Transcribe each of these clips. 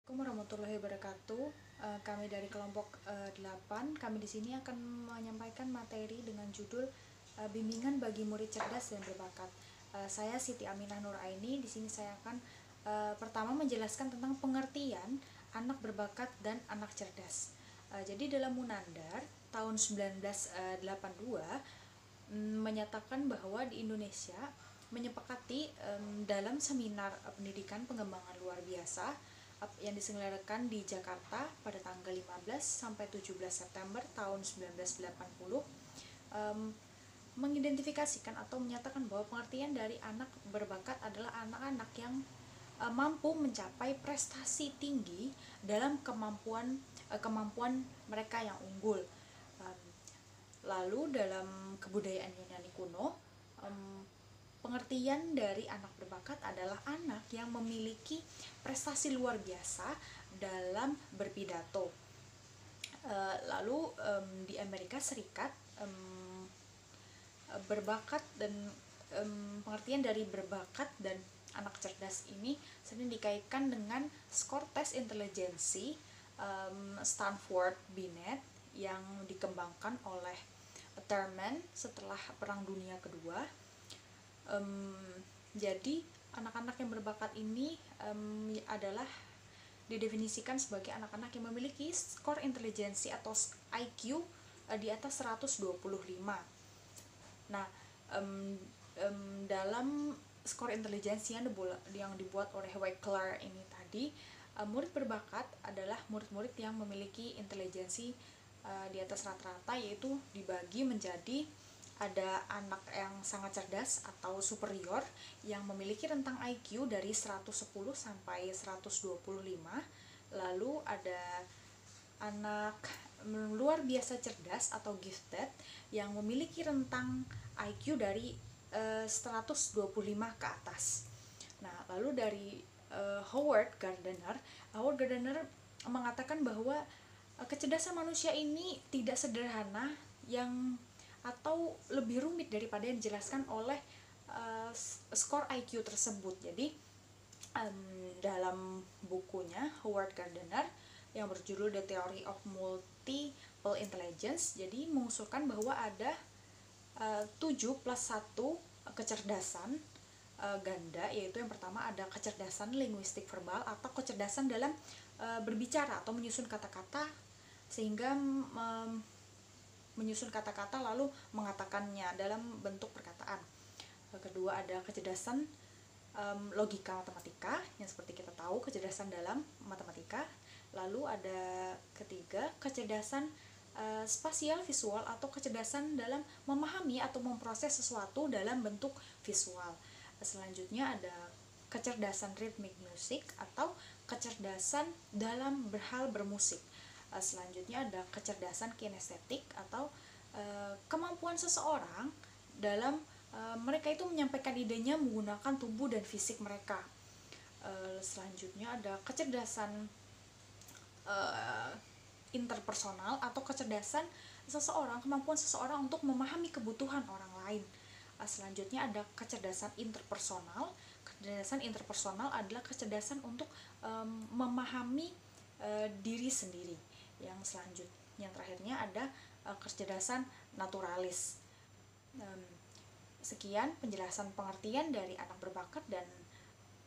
Assalamualaikum warahmatullahi wabarakatuh. Kami dari kelompok 8, kami di sini akan menyampaikan materi dengan judul Bimbingan bagi murid cerdas dan berbakat. Saya Siti Aminah Nuraini. Di sini saya akan pertama menjelaskan tentang pengertian anak berbakat dan anak cerdas. Jadi dalam Munandar tahun 1982 menyatakan bahwa di Indonesia menyepakati dalam seminar pendidikan pengembangan luar biasa yang diselenggarakan di Jakarta pada tanggal 15 sampai 17 September tahun 1980 mengidentifikasikan atau menyatakan bahwa pengertian dari anak berbakat adalah anak-anak yang mampu mencapai prestasi tinggi dalam kemampuan mereka yang unggul. Lalu dalam kebudayaan Yunani kuno, pengertian dari anak berbakat adalah anak yang memiliki prestasi luar biasa dalam berpidato. Lalu di Amerika Serikat berbakat dan pengertian dari berbakat dan anak cerdas ini sering dikaitkan dengan skor tes intelijensi Stanford Binet yang dikembangkan oleh Thurman setelah Perang Dunia Kedua. Jadi anak-anak yang berbakat ini adalah didefinisikan sebagai anak-anak yang memiliki skor intelijensi atau IQ di atas 125. Nah, dalam skor intelijensi yang dibuat oleh Wechsler ini tadi, murid berbakat adalah murid-murid yang memiliki intelijensi di atas rata-rata, yaitu dibagi menjadi ada anak yang sangat cerdas atau superior yang memiliki rentang IQ dari 110 sampai 125. Lalu ada anak luar biasa cerdas atau gifted yang memiliki rentang IQ dari 125 ke atas. Nah, lalu dari Howard Gardner mengatakan bahwa kecerdasan manusia ini tidak sederhana atau lebih rumit daripada yang dijelaskan oleh skor IQ tersebut. Jadi dalam bukunya Howard Gardner yang berjudul The Theory of Multiple Intelligence, jadi mengusulkan bahwa ada 7 plus 1 kecerdasan ganda, yaitu yang pertama ada kecerdasan linguistik verbal atau kecerdasan dalam berbicara atau menyusun kata-kata sehingga menyusun kata-kata lalu mengatakannya dalam bentuk perkataan. Kedua ada kecerdasan logika matematika yang seperti kita tahu kecerdasan dalam matematika. Lalu ada ketiga kecerdasan spasial visual atau kecerdasan dalam memahami atau memproses sesuatu dalam bentuk visual. Selanjutnya ada kecerdasan ritmik musik atau kecerdasan dalam berhal bermusik. Selanjutnya ada kecerdasan kinestetik atau kemampuan seseorang dalam mereka itu menyampaikan idenya menggunakan tubuh dan fisik mereka. Selanjutnya ada kecerdasan interpersonal atau kecerdasan kemampuan seseorang untuk memahami kebutuhan orang lain. Selanjutnya ada kecerdasan interpersonal. Kecerdasan interpersonal adalah kecerdasan untuk memahami diri sendiri. Yang selanjutnya, yang terakhirnya ada kecerdasan naturalis. Sekian penjelasan pengertian dari anak berbakat dan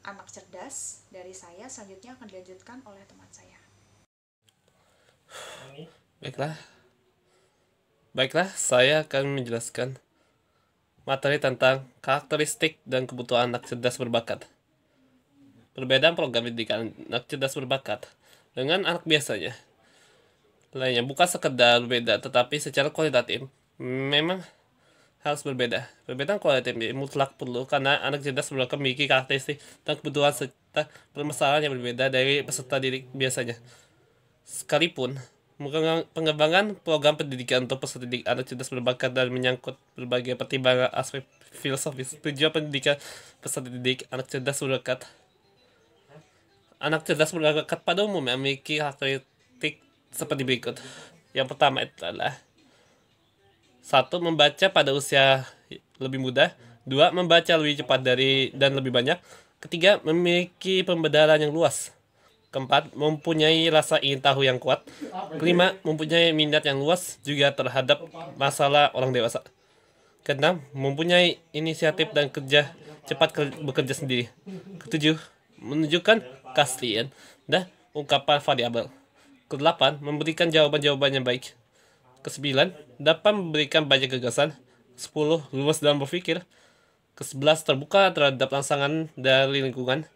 anak cerdas dari saya. Selanjutnya akan dilanjutkan oleh teman saya. Baiklah, saya akan menjelaskan materi tentang karakteristik dan kebutuhan anak cerdas berbakat. Perbedaan program pendidikan anak cerdas berbakat dengan anak biasanya lainnya bukan sekedar berbeda, tetapi secara kualitatif memang harus berbeda. Perbedaan kualitatif mutlak perlu karena anak cerdas berbakat memiliki karakteristik dan kebutuhan serta permasalahan yang berbeda dari peserta didik biasanya. Sekalipun pengembangan program pendidikan untuk peserta didik anak cerdas berbakat dan menyangkut berbagai pertimbangan aspek filosofis, tujuan pendidikan peserta didik anak cerdas berbakat pada umumnya memiliki karakteristik seperti berikut. Yang pertama adalah 1. Membaca pada usia lebih muda. 2. Membaca lebih cepat dan lebih banyak. Ketiga, memiliki pembedaran yang luas. Keempat, mempunyai rasa ingin tahu yang kuat. Kelima, mempunyai minat yang luas juga terhadap masalah orang dewasa. Keenam, mempunyai inisiatif dan bekerja sendiri. Ketujuh, menunjukkan keaslian dan ungkapan variabel. Kedelapan, memberikan jawaban-jawaban yang baik. Kesembilan, dapat memberikan banyak gagasan. 10, luas dalam berpikir. Ke-11, terbuka terhadap rangsangan dari lingkungan.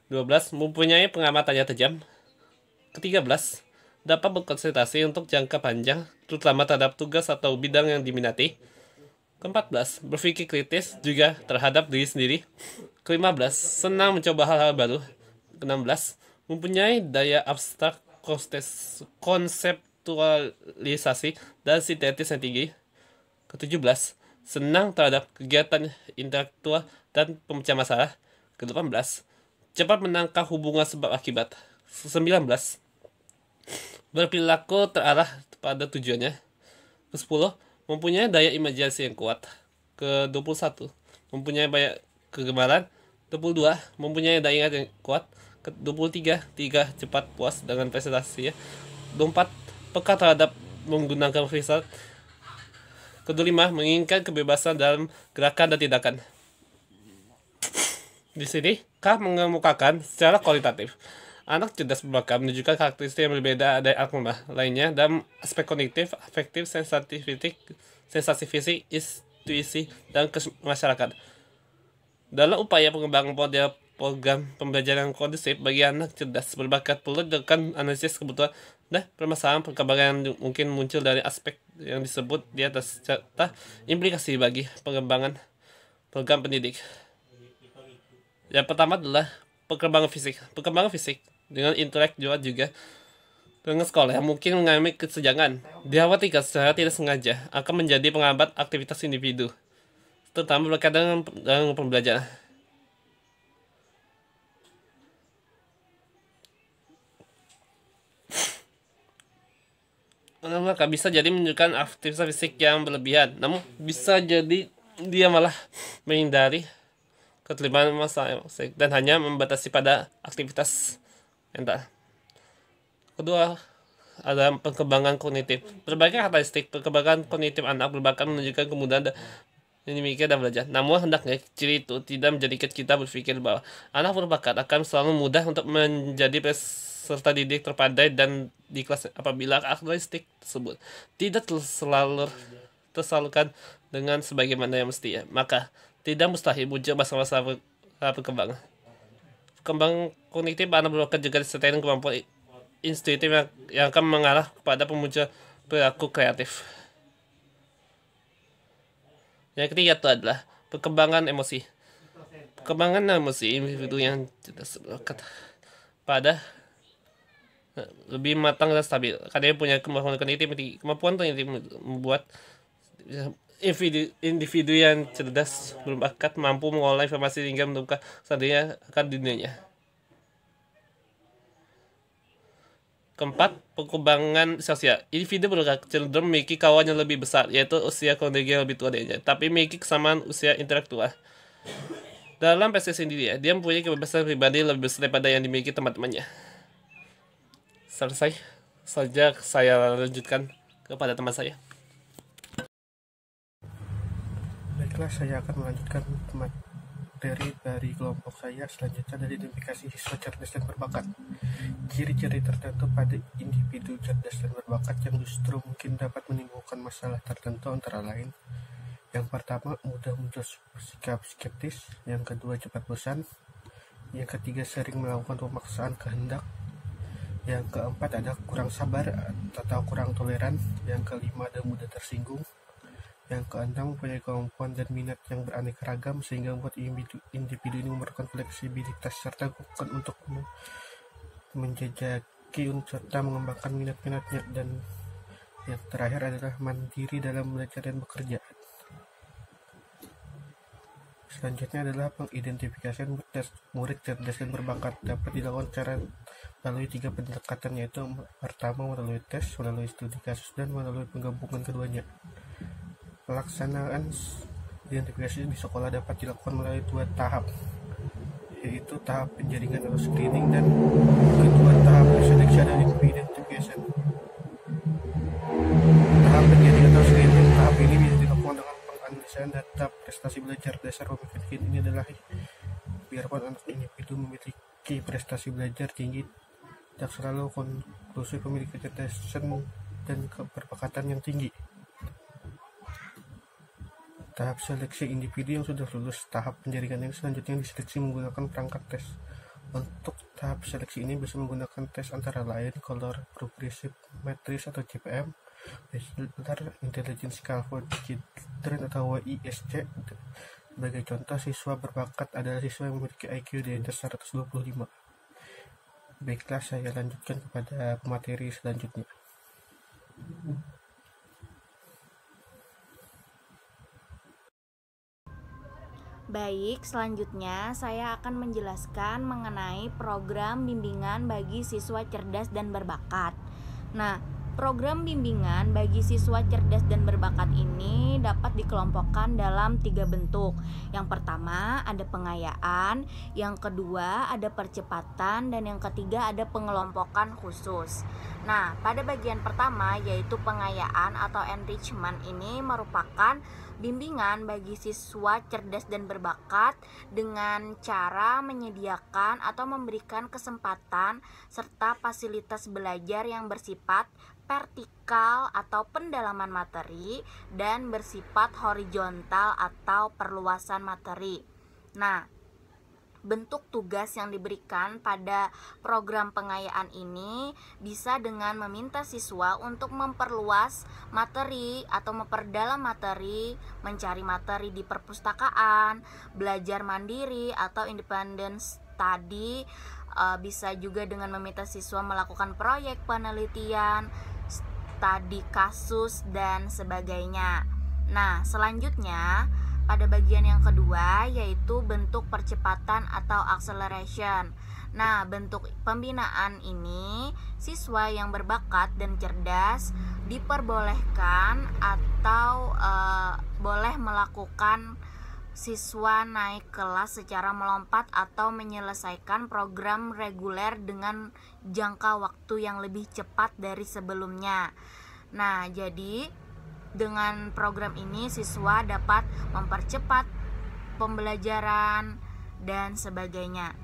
12, mempunyai pengamatan yang tajam. Ke-13, dapat berkonsentrasi untuk jangka panjang, terutama terhadap tugas atau bidang yang diminati. Ke-14, berpikir kritis juga terhadap diri sendiri. Ke-15, senang mencoba hal-hal baru. Ke-16, mempunyai daya abstrak, konseptualisasi, dan sintetis yang tinggi. Ke-17, senang terhadap kegiatan intelektual dan pemecahan masalah. Ke-18, cepat menangkap hubungan sebab akibat. 19, berperilaku terarah pada tujuannya. Ke-10, mempunyai daya imajinasi yang kuat. Ke-21, mempunyai banyak kegemaran. 22, mempunyai daya ingat yang kuat. Ke-23, cepat puas dengan prestasinya. 24, peka terhadap menggunakan filsafat. Ke-25, menginginkan kebebasan dalam gerakan dan tindakan. Di sini, K mengemukakan secara kualitatif. Anak cerdas berbakat menunjukkan karakteristik yang berbeda dari anak lainnya dalam aspek kognitif, afektif, sensasi fisik, intuisi, dan masyarakat. Dalam upaya pengembangan program pembelajaran kondusif bagi anak cerdas berbakat perlu dilakukan analisis kebutuhan dan permasalahan perkembangan yang mungkin muncul dari aspek yang disebut di atas serta implikasi bagi pengembangan program pendidik. Yang pertama adalah perkembangan fisik. Perkembangan fisik dengan intelektual juga dengan sekolah yang mungkin mengalami kesenjangan dikhawatirkan secara tidak sengaja akan menjadi penghambat aktivitas individu, terutama berkaitan dengan pembelajaran. Maka bisa jadi menunjukkan aktivitas fisik yang berlebihan, namun bisa jadi dia malah menghindari keterlibatan masalah dan hanya membatasi pada aktivitas mental. Kedua, ada perkembangan kognitif. Berbagai karakteristik perkembangan kognitif anak berbakat menunjukkan kemudahan yang dimiliki dalam belajar. Namun hendaknya ciri itu tidak menjadikan kita berpikir bahwa anak berbakat akan selalu mudah untuk menjadi peserta didik terpandai dan di kelas apabila karakteristik tersebut tidak selalu tersalurkan dengan sebagaimana yang mestinya. Maka tidak mustahil muncul masalah-masalah perkembangan. Perkembangan kognitif anak berbakat juga disertai dengan kemampuan intuitif yang akan mengarah kepada pemunculan perilaku kreatif. Yang ketiga itu adalah perkembangan emosi. Perkembangan emosi individu yang tidak berbakat pada lebih matang dan stabil. Karena punya kemampuan kognitif membuat individu yang cerdas berbakat mampu mengolah informasi hingga menemukan kesadarannya akan dunianya. Keempat, perkembangan sosial. Individu berbakat cenderung memiliki kawan yang lebih besar, yaitu usia kognitif yang lebih tua darinya, tapi memiliki kesamaan usia intelektual. Dalam perspektif sendiri, dia mempunyai kebebasan pribadi lebih besar daripada yang dimiliki teman-temannya. Selesai. Saja saya lanjutkan kepada teman saya. Baiklah, saya akan melanjutkan materi dari kelompok saya selanjutnya dari identifikasi siswa cerdas dan berbakat. Ciri-ciri tertentu pada individu cerdas dan berbakat yang justru mungkin dapat menimbulkan masalah tertentu antara lain. Yang pertama, mudah muncul bersikap skeptis. Yang kedua, cepat bosan. Yang ketiga, sering melakukan pemaksaan kehendak. Yang keempat, ada kurang sabar atau kurang toleran. Yang kelima, ada mudah tersinggung. Yang keenam, mempunyai kemampuan dan minat yang beraneka ragam sehingga membuat individu ini memerlukan fleksibilitas serta bukan untuk menjajaki serta mengembangkan minat-minatnya. Dan yang terakhir adalah mandiri dalam belajar dan bekerja. Selanjutnya adalah pengidentifikasian murid cerdas dan berbakat. Dapat dilakukan secara melalui 3 pendekatan, yaitu pertama melalui tes, melalui studi kasus, dan melalui penggabungan keduanya. Pelaksanaan identifikasi di sekolah dapat dilakukan melalui 2 tahap, yaitu tahap penjaringan atau screening, dan kedua tahap seleksi dan identification. Tahap penjaringan atau screening, tahap ini bisa dilakukan dengan penganalisan data prestasi belajar. Dasar pemikiran ini adalah biarpun anak individu memiliki prestasi belajar tinggi, tidak selalu konklusif memiliki kecerdasan dan keberpakatan yang tinggi. Tahap seleksi individu yang sudah lulus tahap penjaringan yang selanjutnya diseleksi menggunakan perangkat tes. Untuk tahap seleksi ini bisa menggunakan tes antara lain Color Progressive Matrix atau CPM, Wechsler Intelligence Scale for Children atau WISC. Sebagai contoh, siswa berbakat adalah siswa yang memiliki IQ di atas 125. Baiklah, saya lanjutkan kepada materi selanjutnya. Baik, selanjutnya saya akan menjelaskan mengenai program bimbingan bagi siswa cerdas dan berbakat. Nah, program bimbingan bagi siswa cerdas dan berbakat ini dapat dikelompokkan dalam 3 bentuk. Yang pertama ada pengayaan, yang kedua ada percepatan, dan yang ketiga ada pengelompokan khusus. Nah, pada bagian pertama yaitu pengayaan atau enrichment ini merupakan bimbingan bagi siswa cerdas dan berbakat dengan cara menyediakan atau memberikan kesempatan serta fasilitas belajar yang bersifat vertikal atau pendalaman materi dan bersifat horizontal atau perluasan materi. Nah, bentuk tugas yang diberikan pada program pengayaan ini bisa dengan meminta siswa untuk memperluas materi atau memperdalam materi, mencari materi di perpustakaan, belajar mandiri atau independent study. Bisa juga dengan meminta siswa melakukan proyek penelitian, studi kasus, dan sebagainya. Nah, selanjutnya pada bagian yang kedua yaitu bentuk percepatan atau acceleration. Nah, bentuk pembinaan ini siswa yang berbakat dan cerdas diperbolehkan atau boleh melakukan siswa naik kelas secara melompat atau menyelesaikan program reguler dengan jangka waktu yang lebih cepat dari sebelumnya. Nah, jadi dengan program ini siswa dapat mempercepat pembelajaran dan sebagainya.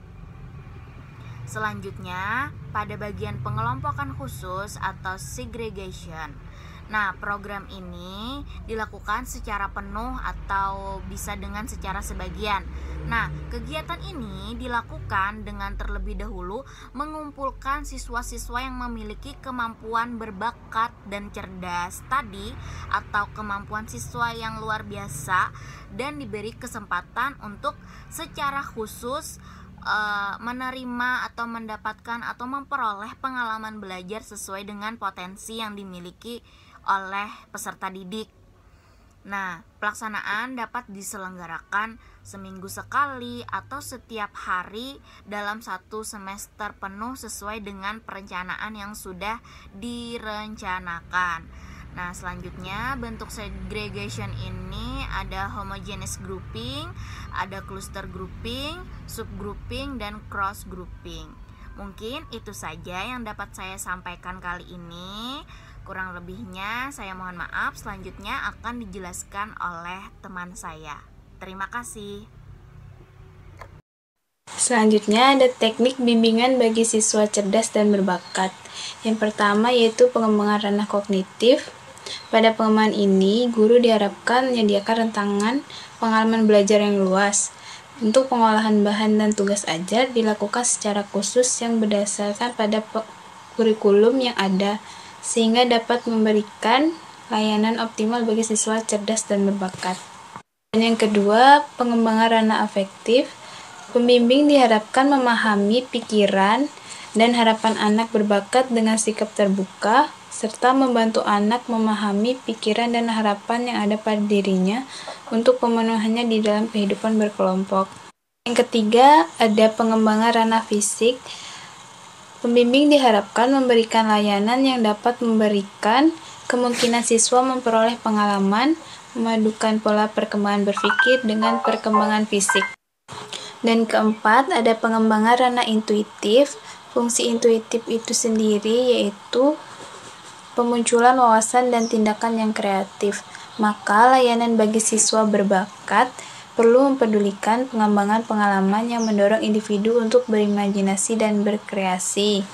Selanjutnya, pada bagian pengelompokan khusus atau segregation. Nah, program ini dilakukan secara penuh atau bisa dengan secara sebagian. Nah, kegiatan ini dilakukan dengan terlebih dahulu mengumpulkan siswa-siswa yang memiliki kemampuan berbakat dan cerdas tadi atau kemampuan siswa yang luar biasa dan diberi kesempatan untuk secara khusus menerima atau mendapatkan atau memperoleh pengalaman belajar sesuai dengan potensi yang dimiliki oleh peserta didik. Nah, pelaksanaan dapat diselenggarakan seminggu sekali atau setiap hari dalam 1 semester penuh sesuai dengan perencanaan yang sudah direncanakan. Nah, selanjutnya bentuk segregation ini ada homogeneous grouping, ada cluster grouping, subgrouping, dan cross grouping. Mungkin itu saja yang dapat saya sampaikan kali ini. Kurang lebihnya saya mohon maaf, selanjutnya akan dijelaskan oleh teman saya. Terima kasih. Selanjutnya ada teknik bimbingan bagi siswa cerdas dan berbakat. Yang pertama yaitu pengembangan ranah kognitif. Pada pengembangan ini, guru diharapkan menyediakan rentangan pengalaman belajar yang luas. Untuk pengolahan bahan dan tugas ajar dilakukan secara khusus yang berdasarkan pada kurikulum yang ada, sehingga dapat memberikan layanan optimal bagi siswa cerdas dan berbakat. Dan yang kedua, pengembangan ranah afektif. Pembimbing diharapkan memahami pikiran dan harapan anak berbakat dengan sikap terbuka, serta membantu anak memahami pikiran dan harapan yang ada pada dirinya untuk pemenuhannya di dalam kehidupan berkelompok. Yang ketiga, ada pengembangan ranah fisik. Pembimbing diharapkan memberikan layanan yang dapat memberikan kemungkinan siswa memperoleh pengalaman, memadukan pola perkembangan berpikir dengan perkembangan fisik. Dan keempat, ada pengembangan ranah intuitif. Fungsi intuitif itu sendiri yaitu pemunculan wawasan dan tindakan yang kreatif. Maka layanan bagi siswa berbakat perlu mempedulikan pengembangan pengalaman yang mendorong individu untuk berimajinasi dan berkreasi.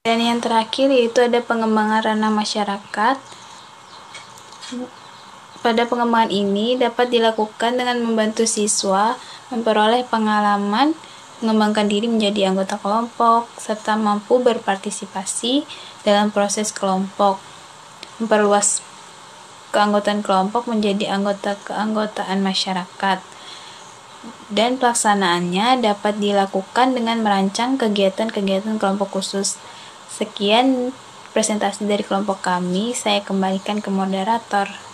Dan yang terakhir yaitu ada pengembangan ranah masyarakat. Pada pengembangan ini dapat dilakukan dengan membantu siswa memperoleh pengalaman, mengembangkan diri menjadi anggota kelompok, serta mampu berpartisipasi dalam proses kelompok, memperluas keanggotaan kelompok menjadi keanggotaan masyarakat. Dan pelaksanaannya dapat dilakukan dengan merancang kegiatan-kegiatan kelompok khusus. Sekian presentasi dari kelompok kami, saya kembalikan ke moderator.